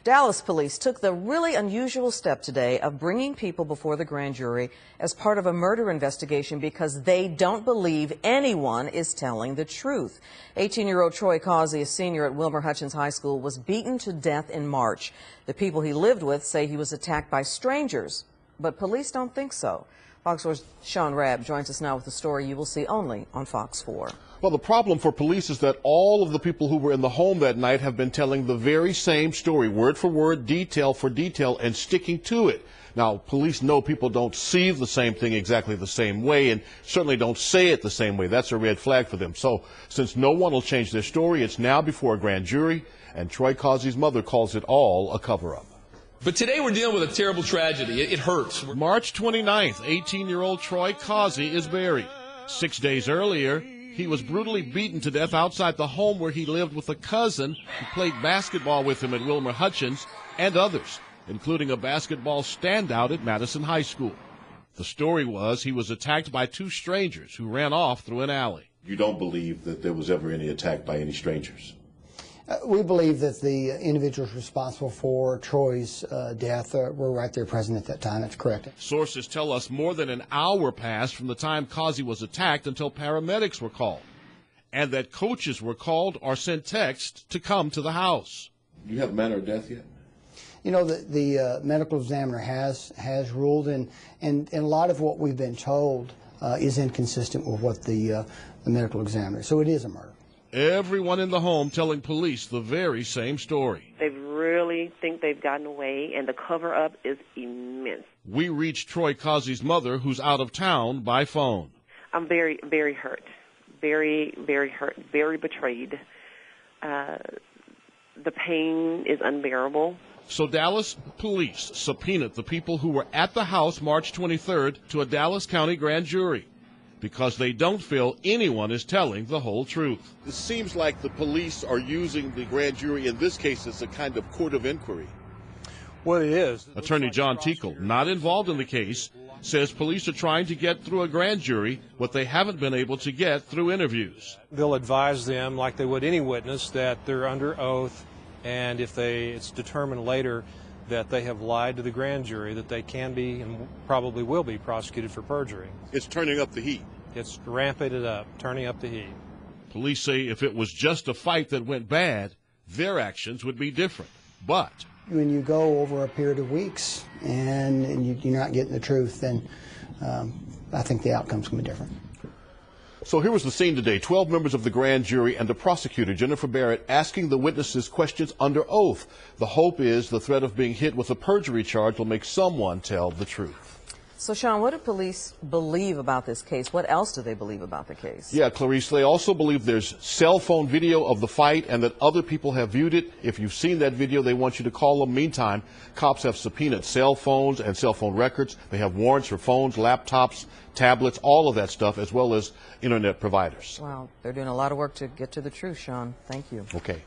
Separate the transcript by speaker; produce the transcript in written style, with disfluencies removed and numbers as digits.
Speaker 1: Dallas police took the really unusual step today of bringing people before the grand jury as part of a murder investigation because they don't believe anyone is telling the truth. 18-year-old Troy Cosby, a senior at Wilmer Hutchins High School, was beaten to death in March. The people he lived with say he was attacked by strangers, but police don't think so. Fox 4's Sean Rabb joins us now with a story you will see only on Fox 4.
Speaker 2: Well, the problem for police is that all of the people who were in the home that night have been telling the very same story, word for word, detail for detail, and sticking to it. Now, police know people don't see the same thing exactly the same way and certainly don't say it the same way. That's a red flag for them. So, since no one will change their story, it's now before a grand jury, and Troy Cosby's mother calls it all a cover-up.
Speaker 3: But today we're dealing with a terrible tragedy. It hurts.
Speaker 2: March 29th, 18-year-old Troy Cosby is buried. 6 days earlier, he was brutally beaten to death outside the home where he lived with a cousin who played basketball with him at Wilmer Hutchins and others, including a basketball standout at Madison High School. The story was he was attacked by two strangers who ran off through an alley.
Speaker 4: You don't believe that there was ever any attack by any strangers?
Speaker 5: We believe that the individuals responsible for Troy's death were right there present at that time. That's correct.
Speaker 2: Sources tell us more than an hour passed from the time Cosby was attacked until paramedics were called, and that coaches were called or sent texts to come to the house.
Speaker 4: Do you have manner of death yet?
Speaker 5: You know, the medical examiner has ruled, and a lot of what we've been told is inconsistent with what the medical examiner. So it is a murder.
Speaker 2: Everyone in the home telling police the very same story.
Speaker 6: They really think they've gotten away, and the cover-up is immense.
Speaker 2: We reached Troy Cosby's mother, who's out of town, by phone.
Speaker 6: I'm very, very hurt, very, very hurt, very betrayed. The pain is unbearable.
Speaker 2: So Dallas police subpoenaed the people who were at the house March 23rd to a Dallas County grand jury, because they don't feel anyone is telling the whole truth. It seems like the police are using the grand jury in this case as a kind of court of inquiry.
Speaker 7: Well, it is.
Speaker 2: Attorney John Tickle, not involved in the case, says police are trying to get through a grand jury what they haven't been able to get through interviews.
Speaker 7: They'll advise them, like they would any witness, that they're under oath, and if it's determined later that they have lied to the grand jury, that they can be and probably will be prosecuted for perjury.
Speaker 2: It's turning up the heat.
Speaker 7: It's ramping it up, turning up the heat. Police
Speaker 2: say if it was just a fight that went bad, their actions would be different. But
Speaker 5: when you go over a period of weeks and you're not getting the truth, then I think the outcome's going to be different.
Speaker 2: So here was the scene today. 12 members of the grand jury and the prosecutor, Jennifer Barrett, asking the witnesses questions under oath. The hope is the threat of being hit with a perjury charge will make someone tell the truth.
Speaker 1: So, Sean, what do police believe about this case? What else do they believe about the case?
Speaker 2: Yeah, Clarice, they also believe there's cell phone video of the fight and that other people have viewed it. If you've seen that video, they want you to call them. Meantime, cops have subpoenaed cell phones and cell phone records. They have warrants for phones, laptops, tablets, all of that stuff, as well as internet providers.
Speaker 1: Wow, they're doing a lot of work to get to the truth, Sean. Thank you.
Speaker 2: Okay.